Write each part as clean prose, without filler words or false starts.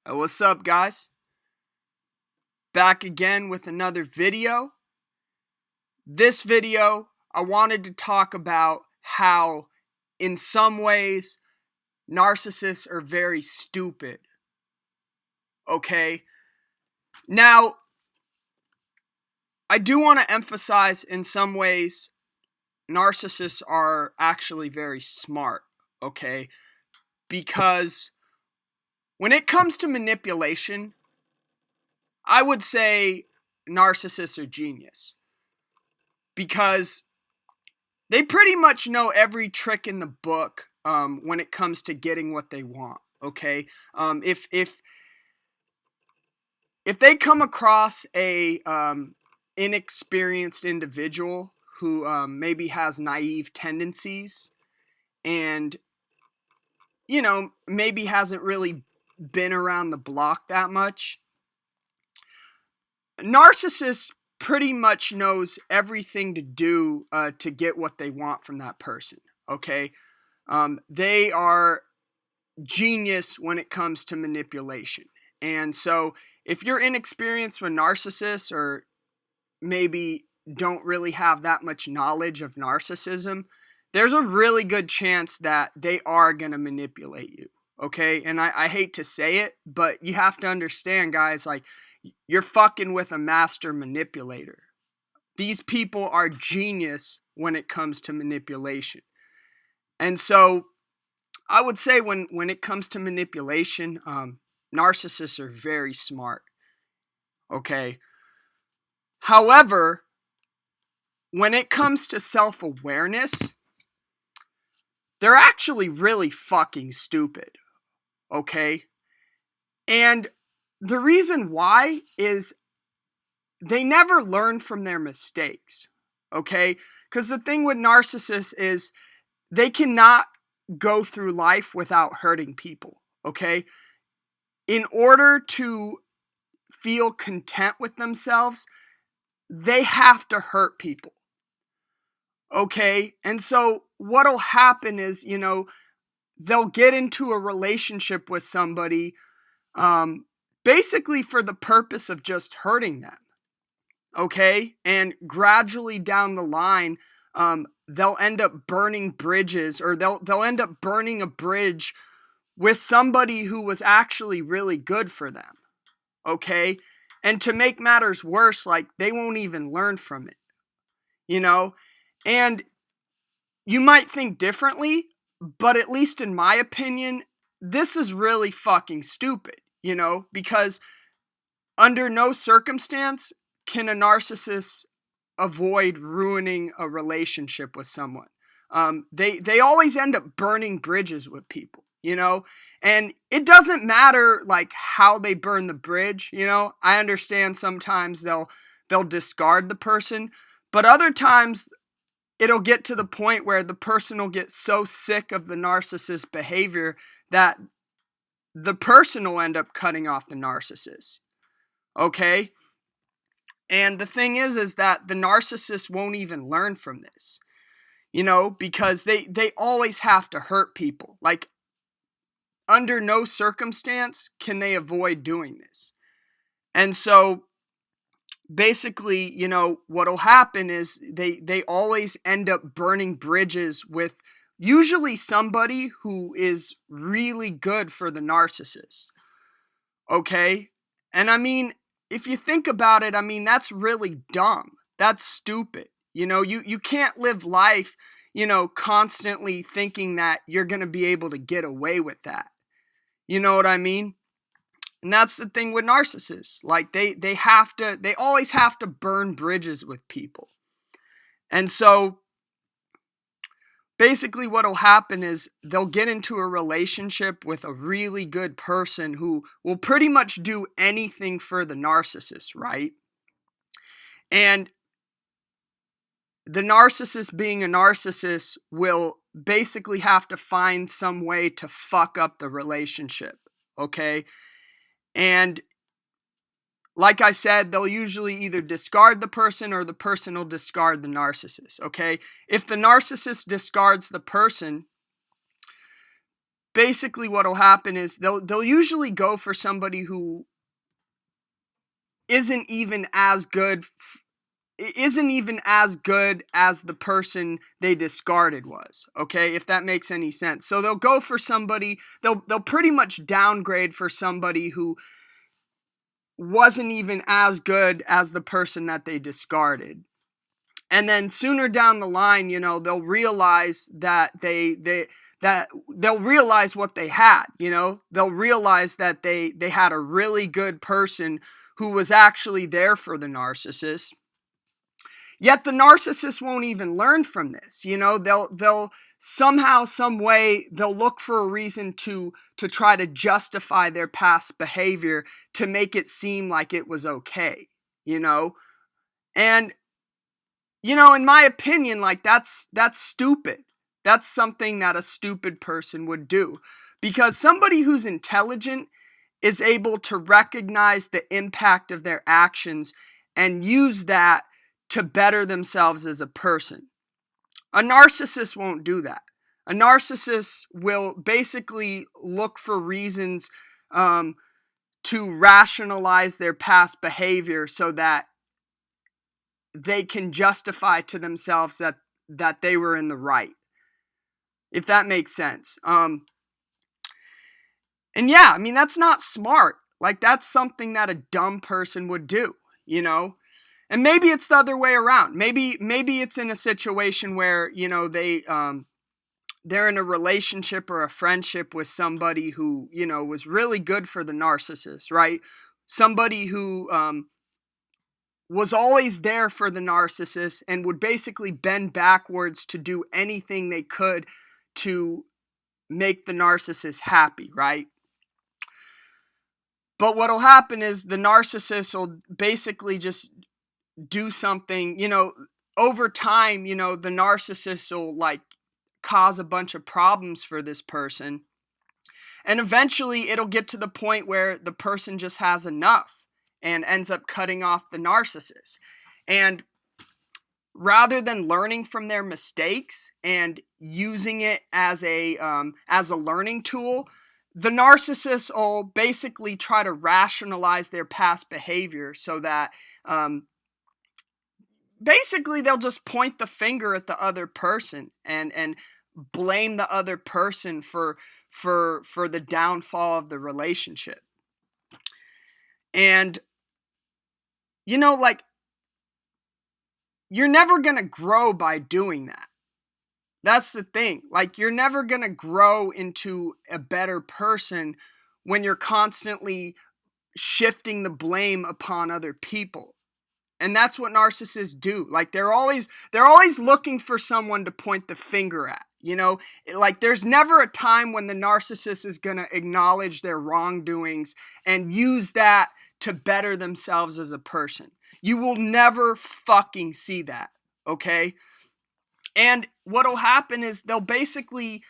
What's up, guys? Back again with another video. This video, I wanted to talk about how, in some ways, narcissists are very stupid. Okay? Now, I do want to emphasize in some ways, narcissists are actually very smart. Okay? Because when it comes to manipulation, I would say narcissists are genius. Because they pretty much know every trick in the book when it comes to getting what they want. Okay, if they come across a inexperienced individual who maybe has naive tendencies and maybe hasn't really been around the block that much, narcissists pretty much knows everything to do to get what they want from that person. Okay, they are genius when it comes to manipulation. And so if you're inexperienced with narcissists, or maybe don't really have that much knowledge of narcissism, there's a really good chance that they are going to manipulate you. Okay, and I hate to say it, but you have to understand, guys, like, you're fucking with a master manipulator. These people are genius when it comes to manipulation. And so I would say when it comes to manipulation, narcissists are very smart. Okay. However, when it comes to self-awareness, they're actually really fucking stupid. Okay. And the reason why is they never learn from their mistakes. Okay. Because the thing with narcissists is they cannot go through life without hurting people. Okay. In order to feel content with themselves, they have to hurt people. Okay? And so what'll happen is, they'll get into a relationship with somebody basically for the purpose of just hurting them. Okay? And gradually down the line, they'll end up burning bridges, or they'll end up burning a bridge with somebody who was actually really good for them. Okay? And to make matters worse, like, they won't even learn from it. And you might think differently, but at least in my opinion, this is really fucking stupid, because under no circumstance can a narcissist avoid ruining a relationship with someone. They always end up burning bridges with people, and it doesn't matter like how they burn the bridge. I understand sometimes they'll discard the person, but other times it'll get to the point where the person will get so sick of the narcissist behavior that the person will end up cutting off the narcissist. Okay? And the thing is that the narcissist won't even learn from this. Because they always have to hurt people. Like, under no circumstance can they avoid doing this. And so basically, what'll happen is they always end up burning bridges with usually somebody who is really good for the narcissist. Okay? And I mean, if you think about it, I mean, that's really dumb. That's stupid. You can't live life, constantly thinking that you're going to be able to get away with that. You know what I mean? And that's the thing with narcissists. Like, they always have to burn bridges with people. And so basically what'll happen is they'll get into a relationship with a really good person who will pretty much do anything for the narcissist, right? And the narcissist, being a narcissist, will basically have to find some way to fuck up the relationship, okay? And like I said, they'll usually either discard the person or the person will discard the narcissist, okay? If the narcissist discards the person, basically what'll happen is they'll usually go for somebody who isn't even as good as the person they discarded was, okay? If that makes any sense. So they'll go for somebody, they'll pretty much downgrade for somebody who wasn't even as good as the person that they discarded. And then sooner down the line, they'll realize that they'll realize what they had, they'll realize that they had a really good person who was actually there for the narcissist. Yet the narcissist won't even learn from this. They'll somehow, some way, they'll look for a reason to try to justify their past behavior to make it seem like it was okay, And in my opinion, like that's stupid. That's something that a stupid person would do. Because somebody who's intelligent is able to recognize the impact of their actions and use that to better themselves as a person. A narcissist won't do that. A narcissist will basically look for reasons to rationalize their past behavior so that they can justify to themselves that they were in the right. If that makes sense. And yeah, I mean, that's not smart. Like, that's something that a dumb person would do, And maybe it's the other way around. Maybe it's in a situation where, they're in a relationship or a friendship with somebody who, was really good for the narcissist, right? Somebody who was always there for the narcissist and would basically bend backwards to do anything they could to make the narcissist happy, right? But what'll happen is the narcissist will basically just do something, over time, the narcissist will like cause a bunch of problems for this person. And eventually it'll get to the point where the person just has enough and ends up cutting off the narcissist. And rather than learning from their mistakes and using it as a learning tool, the narcissist will basically try to rationalize their past behavior so that basically they'll just point the finger at the other person and blame the other person for the downfall of the relationship. And like, you're never going to grow by doing that. That's the thing. Like, you're never going to grow into a better person when you're constantly shifting the blame upon other people. And that's what narcissists do. Like, they're always looking for someone to point the finger at. Like, there's never a time when the narcissist is going to acknowledge their wrongdoings and use that to better themselves as a person. You will never fucking see that, okay? And what'll happen is they'll basically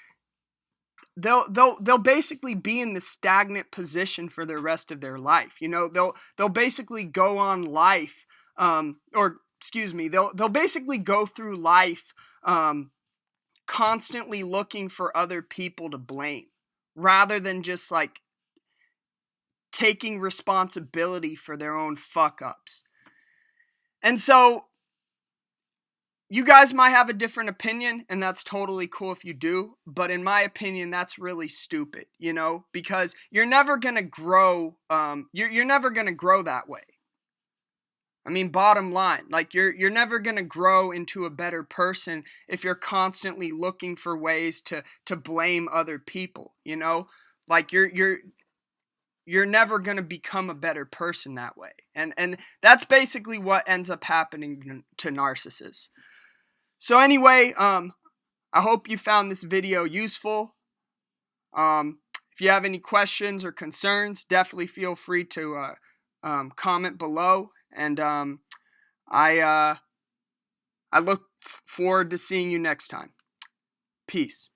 be in the stagnant position for the rest of their life. They'll basically go on life, they'll basically go through life constantly looking for other people to blame rather than just like taking responsibility for their own fuck ups. And so you guys might have a different opinion, and that's totally cool if you do, but in my opinion, that's really stupid, because you're never going to grow, you're never going to grow that way. I mean, bottom line, like, you're never going to grow into a better person if you're constantly looking for ways to blame other people, Like, you're never going to become a better person that way. And that's basically what ends up happening to narcissists. So anyway, I hope you found this video useful. If you have any questions or concerns, definitely feel free to comment below. And I look forward to seeing you next time. Peace.